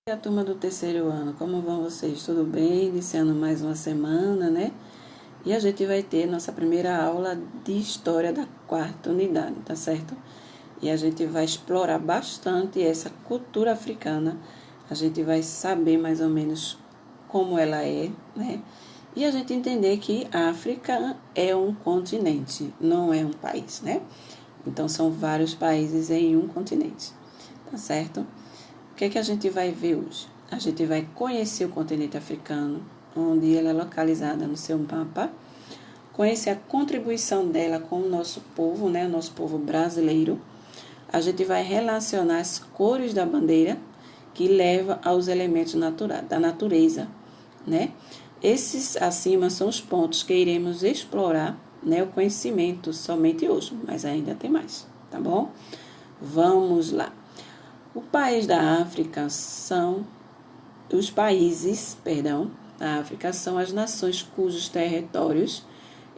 E a turma do terceiro ano, como vão vocês? Tudo bem? Iniciando mais uma semana, né? E a gente vai ter nossa primeira aula de história da quarta unidade, tá certo? E a gente vai explorar bastante essa cultura africana. A gente vai saber mais ou menos como ela é, né? E a gente entender que a África é um continente, não é um país, né? Então são vários países em um continente, tá certo? O que é que a gente vai ver hoje? A gente vai conhecer o continente africano, onde ela é localizada no seu mapa, conhecer a contribuição dela com o nosso povo, né, o nosso povo brasileiro. A gente vai relacionar as cores da bandeira, que leva aos elementos da natureza, né? Esses acima são os pontos que iremos explorar, né, o conhecimento somente hoje, mas ainda tem mais, tá bom? Vamos lá. Os países da África são as nações cujos territórios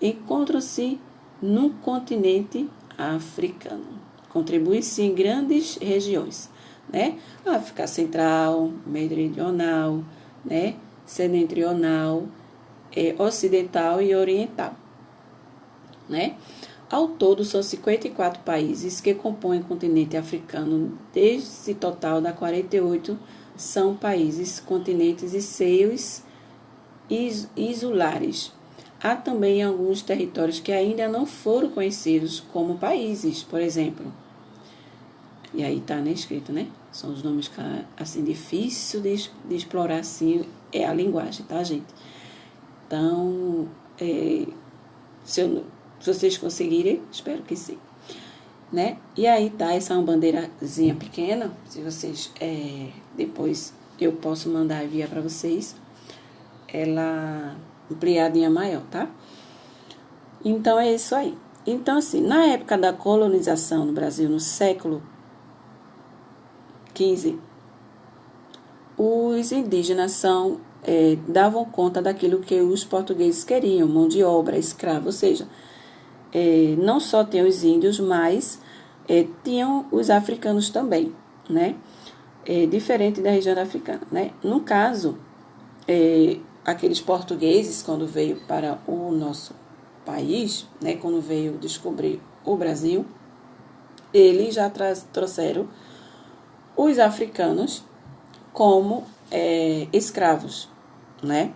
encontram-se no continente africano. Contribui-se em grandes regiões, né? África Central, Meridional, né? Setentrional, Ocidental e Oriental, né? Ao todo, são 54 países que compõem o continente africano. Desse total, 48 são países, continentes e seus isolares. Há também alguns territórios que ainda não foram conhecidos como países, por exemplo. E aí está escrito, né? São os nomes assim, difícil de explorar, assim, é a linguagem, tá, gente? Então, se vocês conseguirem, espero que sim, né? E aí tá, essa é uma bandeirazinha pequena, se vocês, depois eu posso mandar enviar para vocês, ela ampliadinha maior, tá? Então, é isso aí. Então, assim, na época da colonização no Brasil, no século XV, os indígenas davam conta daquilo que os portugueses queriam, mão de obra, escravo, ou seja, não só tinham os índios, mas tinham os africanos também, né? Diferente da região africana, né? No caso, aqueles portugueses, quando veio para o nosso país, né? Quando veio descobrir o Brasil, eles já trouxeram os africanos como escravos, né?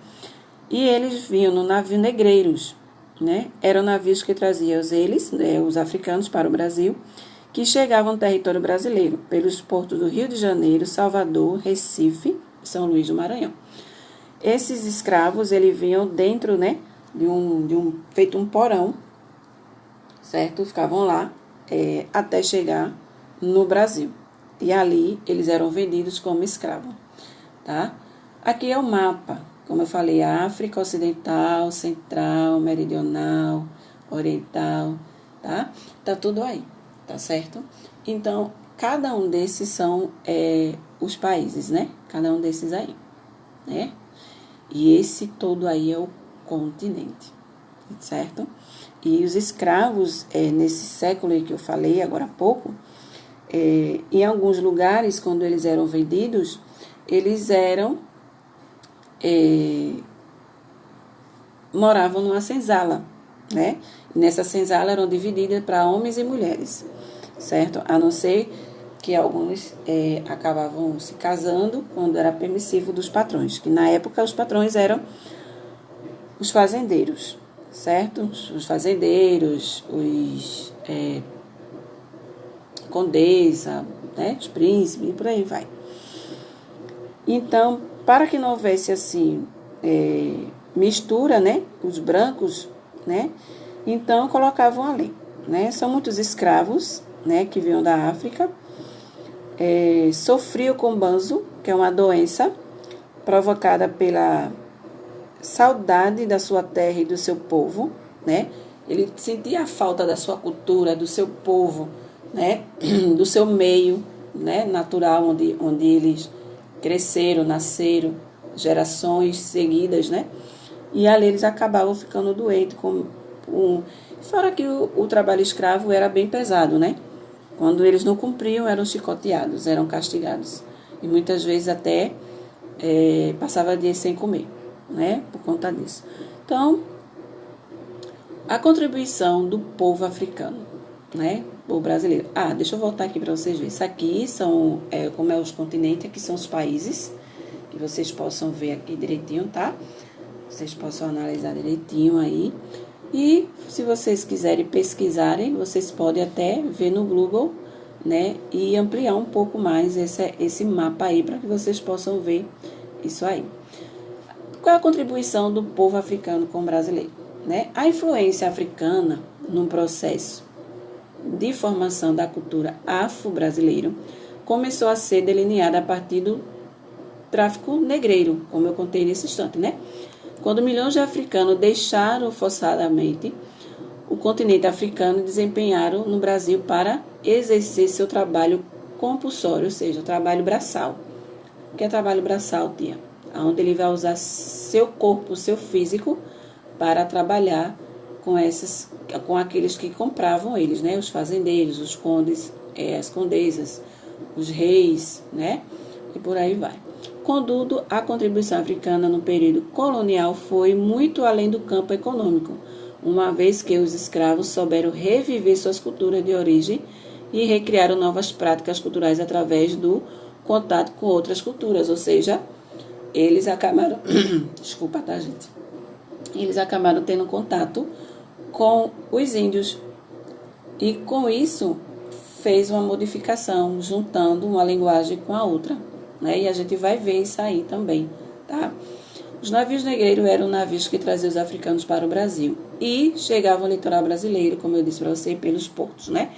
E eles vinham no navio negreiros, né? Eram navios que traziam os africanos, para o Brasil, que chegavam no território brasileiro, pelos portos do Rio de Janeiro, Salvador, Recife e São Luís do Maranhão. Esses escravos, eles vinham dentro, né, feito um porão, certo? Ficavam lá até chegar no Brasil. E ali eles eram vendidos como escravos, tá? Aqui é o mapa. Como eu falei, África Ocidental, Central, Meridional, Oriental, tá? Tá tudo aí, tá certo? Então, cada um desses são os países, né? Cada um desses aí, né? E esse todo aí é o continente, certo? E os escravos, nesse século aí que eu falei agora há pouco, em alguns lugares, quando eles eram vendidos, eles moravam numa senzala, né? E nessa senzala eram divididas para homens e mulheres, certo? A não ser que alguns acabavam se casando quando era permissivo dos patrões, que na época os patrões eram os fazendeiros, certo? Os fazendeiros, os condessa, né? Os príncipes e por aí vai. Então, para que não houvesse assim mistura, né, os brancos, né, então colocavam ali, né, são muitos escravos, né, que vinham da África, sofriam com banzo, que é uma doença provocada pela saudade da sua terra e do seu povo, né, ele sentia a falta da sua cultura, do seu povo, né, do seu meio, né, natural, onde eles cresceram, nasceram, gerações seguidas, né? E ali eles acabavam ficando doentes. Fora que o trabalho escravo era bem pesado, né? Quando eles não cumpriam, eram chicoteados, eram castigados. e muitas vezes até passava dias sem comer, né? Por conta disso. Então, a contribuição do povo africano, né? O brasileiro. Deixa eu voltar aqui para vocês verem. Isso aqui são, como é os continentes, aqui são os países, que vocês possam ver aqui direitinho, tá? Vocês possam analisar direitinho aí. E se vocês quiserem pesquisarem, vocês podem até ver no Google, né? E ampliar um pouco mais esse mapa aí, para que vocês possam ver isso aí. Qual é a contribuição do povo africano com o brasileiro, né? A influência africana no processo de formação da cultura afro-brasileiro começou a ser delineada a partir do tráfico negreiro, como eu contei nesse instante, né? Quando milhões de africanos deixaram forçadamente o continente africano e desempenharam no Brasil para exercer seu trabalho compulsório, ou seja, o trabalho braçal. O que é trabalho braçal, tia? Onde ele vai usar seu corpo, seu físico, para trabalhar com aqueles que compravam eles, né? Os fazendeiros, os condes, as condesas, os reis, né? E por aí vai. Contudo, a contribuição africana no período colonial foi muito além do campo econômico, uma vez que os escravos souberam reviver suas culturas de origem e recriaram novas práticas culturais através do contato com outras culturas, ou seja, eles acabaram desculpa, tá, gente? Eles acabaram tendo contato com os índios e com isso fez uma modificação, juntando uma linguagem com a outra, né? E a gente vai ver isso aí também, tá? Os navios negreiros eram navios que traziam os africanos para o Brasil e chegavam ao litoral brasileiro, como eu disse para você, pelos portos, né?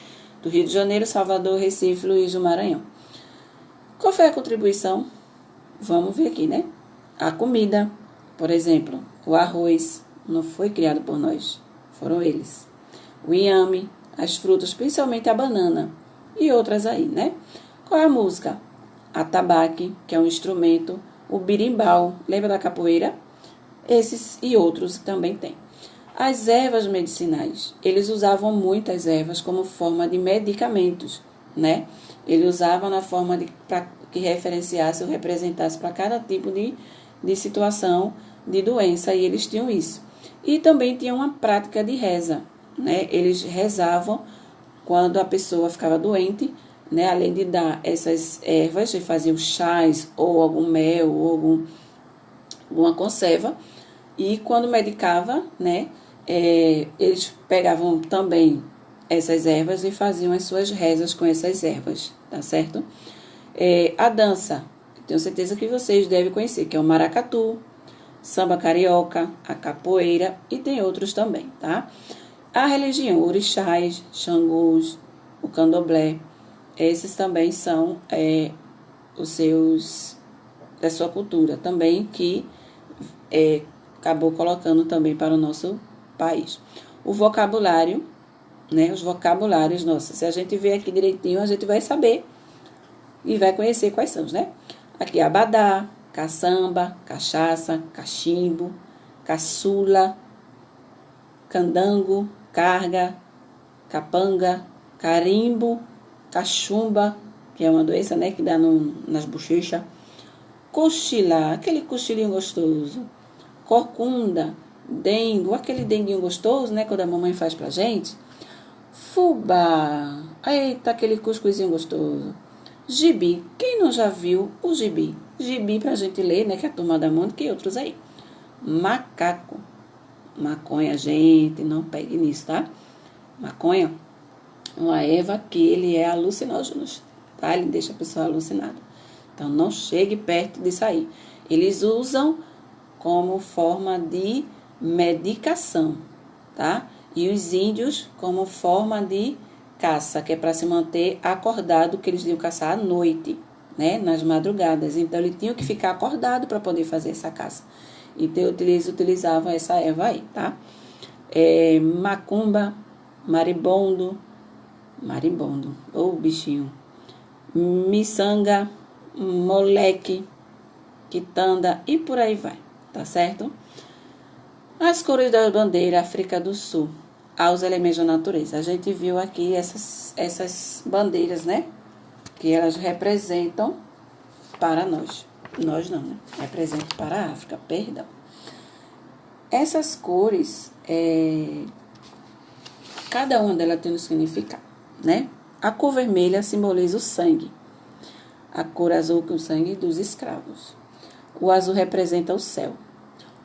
Do Rio de Janeiro, Salvador, Recife, Luiz do Maranhão. Qual foi a contribuição? Vamos ver aqui, né? A comida, por exemplo, o arroz não foi criado por nós, foram eles. O inhame, as frutas, principalmente a banana e outras aí, né? Qual é a música? Atabaque, que é um instrumento, o birimbau, lembra da capoeira? Esses e outros também tem. As ervas medicinais, eles usavam muitas ervas como forma de medicamentos, né? Ele usava na forma para que referenciasse ou representasse para cada tipo de situação de doença, e eles tinham isso. E também tinham uma prática de reza, né? Eles rezavam quando a pessoa ficava doente, né? Além de dar essas ervas, eles faziam chás ou algum mel ou alguma conserva, e quando medicava, né? Eles pegavam também essas ervas e faziam as suas rezas com essas ervas, tá certo? A dança, tenho certeza que vocês devem conhecer, que é o maracatu, samba carioca, a capoeira e tem outros também, tá? A religião, orixás, xangôs, o candomblé, esses também são da sua cultura também, que acabou colocando também para o nosso país. O vocabulário, né? Os vocabulários, nossa, se a gente ver aqui direitinho, a gente vai saber e vai conhecer quais são, né? Aqui, abadá, caçamba, cachaça, cachimbo, caçula, candango, carga, capanga, carimbo, cachumba, que é uma doença, né, que dá nas bochechas, cochilar, aquele cochilinho gostoso, corcunda, dengo, aquele denguinho gostoso, né, quando a mamãe faz pra gente, fubá, eita, aquele cuscuzinho gostoso, gibi, quem não já viu o gibi? Gibi pra gente ler, né, que é a Turma da Mônica e outros aí. Macaco, maconha, gente, não pegue nisso, tá? Maconha, uma erva que ele é alucinógeno, tá? Ele deixa a pessoa alucinada. Então, não chegue perto disso aí. Eles usam como forma de medicação, tá? E os índios como forma de caça, que é para se manter acordado, que eles iam caçar à noite, né? Nas madrugadas. Então, ele tinha que ficar acordado para poder fazer essa caça. Então, eles utilizavam essa erva aí, tá? Macumba, maribondo, bichinho, miçanga, moleque, quitanda e por aí vai, tá certo? As cores da bandeira África do Sul, aos elementos da natureza. A gente viu aqui essas bandeiras, né? Que elas representam para nós. Nós não, né? Representa para a África, perdão. Essas cores, cada uma delas tem um significado, né? A cor vermelha simboliza o sangue. A cor azul é o sangue dos escravos. O azul representa o céu.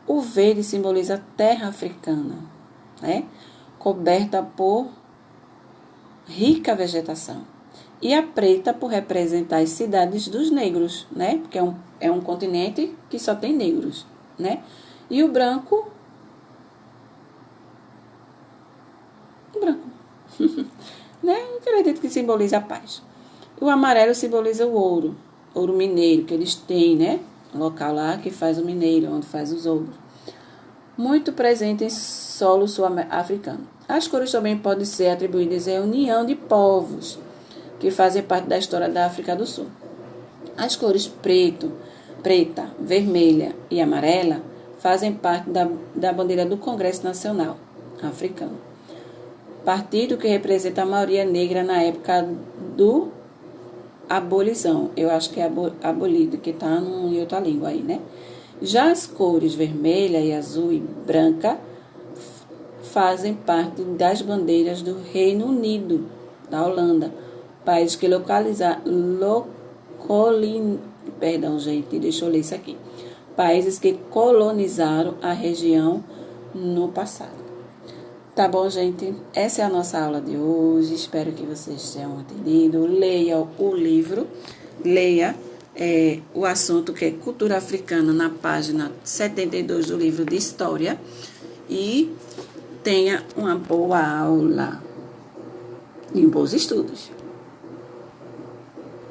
O verde simboliza a terra africana, né? Coberta por rica vegetação. E a preta por representar as cidades dos negros, né? Porque é um continente que só tem negros, né? E o branco... né? Eu acredito que simboliza a paz. O amarelo simboliza o ouro mineiro que eles têm, né? O local lá que faz o mineiro, onde faz os ouros. Muito presente em solo sul-africano. As cores também podem ser atribuídas à união de povos que fazem parte da história da África do Sul. As cores preta, vermelha e amarela fazem parte da bandeira do Congresso Nacional Africano. Partido que representa a maioria negra na época do abolição. Eu acho que é abolido, que está em outra língua aí, né? Já as cores vermelha e azul e branca fazem parte das bandeiras do Reino Unido, da Holanda, país que países que colonizaram a região no passado. Tá bom, gente? Essa é a nossa aula de hoje. Espero que vocês tenham entendido. Leia o livro, leia o assunto que é cultura africana na página 72 do livro de História e tenha uma boa aula e bons estudos.